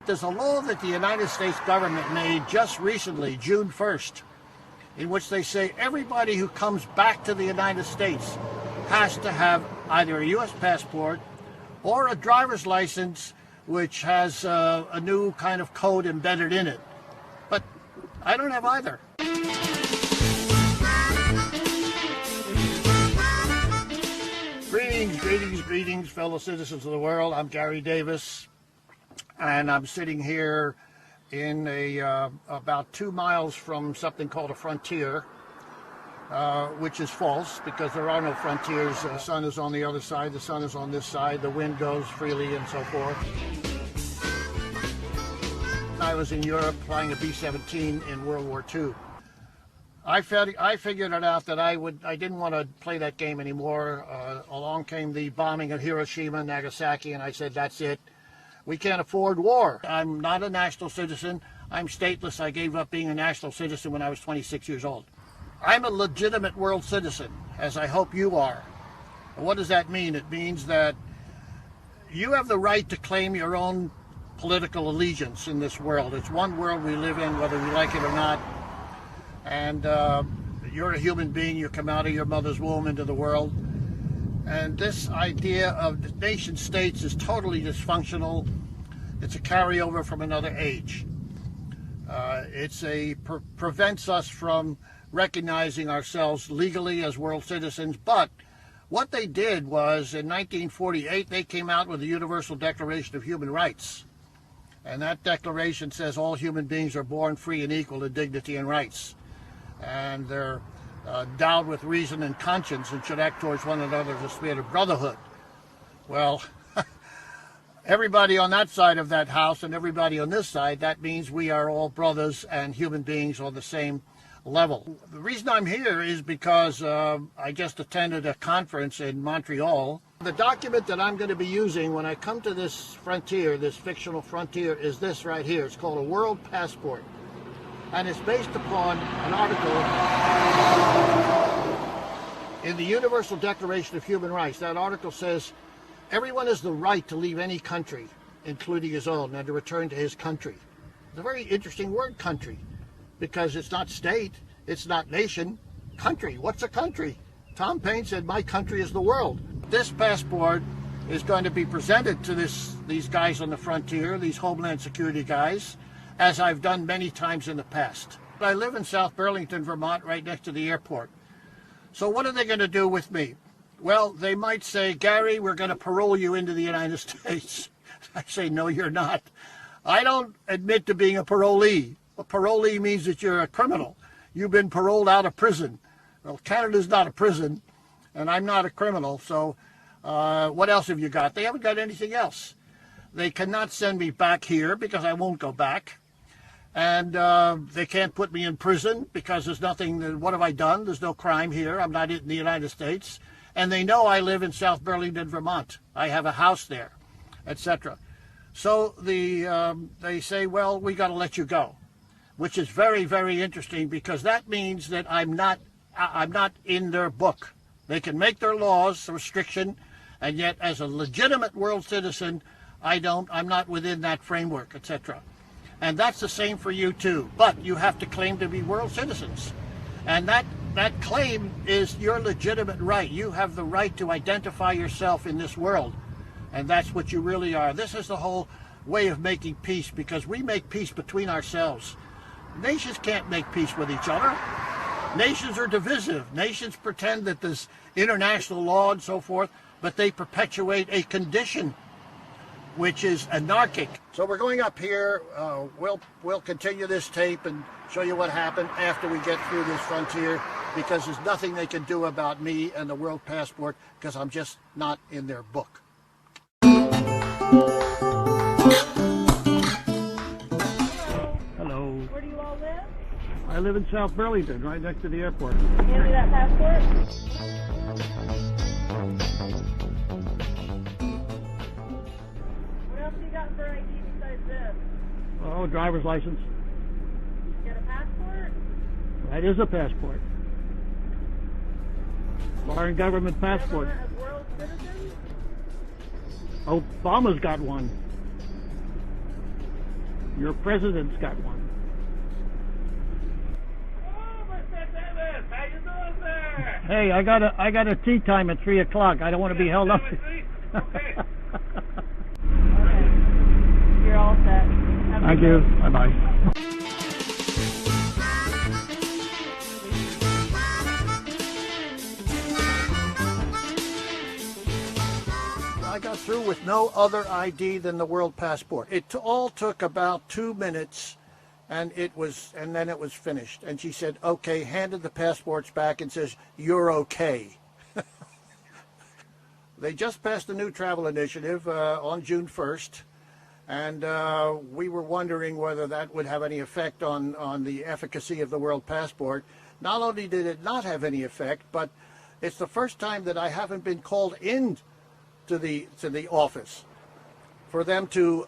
There's a law that the United States government made just recently, June 1st, in which they say everybody who comes back to the United States has to have either a U.S. passport or a driver's license which has a new kind of code embedded in it. But I don't have either. Greetings, fellow citizens of the world. I'm Garry Davis, and I'm sitting here in about 2 miles from something called a frontier, which is false because there are no frontiers. The sun is on the other side, the sun is on this side, the wind goes freely and so forth. I was in Europe flying a B-17 in World War II. I figured it out that I didn't want to play that game anymore. Along came the bombing of Hiroshima and Nagasaki, and I said, that's it. We can't afford war. I'm not a national citizen. I'm stateless. I gave up being a national citizen when I was 26 years old. I'm a legitimate world citizen, as I hope you are. What does that mean? It means that you have the right to claim your own political allegiance in this world. It's one world we live in, whether we like it or not. And you're a human being. You come out of your mother's womb into the world. And this idea of nation states is totally dysfunctional. It's a carryover from another age. Prevents us from recognizing ourselves legally as world citizens. But what they did was, in 1948, they came out with the Universal Declaration of Human Rights. And that declaration says all human beings are born free and equal in dignity and rights. And they're endowed with reason and conscience and should act towards one another as a spirit of brotherhood. Well, everybody on that side of that house and everybody on this side, that means we are all brothers and human beings on the same level. The reason I'm here is because I just attended a conference in Montreal. The document that I'm going to be using when I come to this frontier, this fictional frontier, is this right here. It's called a world passport. And it's based upon an article in the Universal Declaration of Human Rights. That article says everyone has the right to leave any country, including his own, and to return to his country. It's a very interesting word, country, because it's not state, it's not nation. Country, what's a country? Tom Paine said, my country is the world. This passport is going to be presented to these guys on the frontier, these Homeland Security guys, as I've done many times in the past. I live in South Burlington, Vermont, right next to the airport. So what are they going to do with me? Well, they might say, Garry, we're going to parole you into the United States. I say, no, you're not. I don't admit to being a parolee. A parolee means that you're a criminal. You've been paroled out of prison. Well, Canada's not a prison, and I'm not a criminal, so what else have you got? They haven't got anything else. They cannot send me back here because I won't go back. And they can't put me in prison because there's nothing, what have I done? There's no crime here. I'm not in the United States. And they know I live in South Burlington, Vermont. I have a house there, etc. So they say, well, we got to let you go, which is very, very interesting because that means that I'm not in their book. They can make their laws, the restriction, and yet as a legitimate world citizen, I'm not within that framework, etc. And that's the same for you too. But you have to claim to be world citizens. And that claim is your legitimate right. You have the right to identify yourself in this world. And that's what you really are. This is the whole way of making peace, because we make peace between ourselves. Nations can't make peace with each other. Nations are divisive. Nations pretend that there's international law and so forth, but they perpetuate a condition which is anarchic. So we're going up here. We'll continue this tape and show you what happened after we get through this frontier, because there's nothing they can do about me and the world passport because I'm just not in their book. Hello. Where do you all live? I live in South Burlington, right next to the airport. Hand me that passport. What else you got for ID besides this? Oh, driver's license. You got a passport? That is a passport. Foreign government passport. As world citizens? Obama's got one. Your president's got one. Oh, Mr. Davis, how you doing there? Hey, I got a tea time at 3 o'clock. I don't want to be held up. Okay. Okay. You're all set. Have a Thank good you. day. Bye-bye. I got through with no other ID than the world passport. It all took about 2 minutes, and then it was finished. And she said, "Okay," handed the passports back and says, "You're okay." They just passed a new travel initiative on June 1st, and we were wondering whether that would have any effect on the efficacy of the world passport. Not only did it not have any effect, but it's the first time that I haven't been called in to the office for them to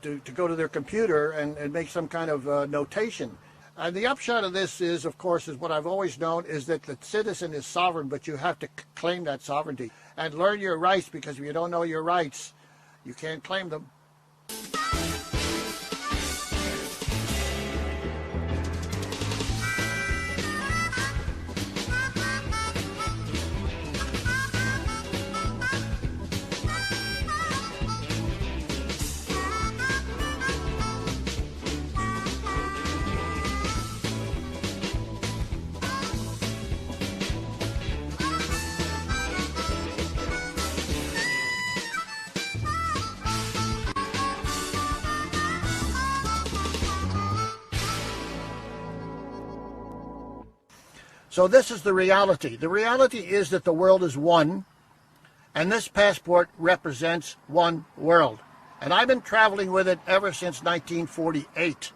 to go to their computer and make some kind of notation. And the upshot of this is, of course, is what I've always known, is that the citizen is sovereign, but you have to claim that sovereignty and learn your rights, because if you don't know your rights, you can't claim them. So this is the reality. The reality is that the world is one, and this passport represents one world. And I've been traveling with it ever since 1948.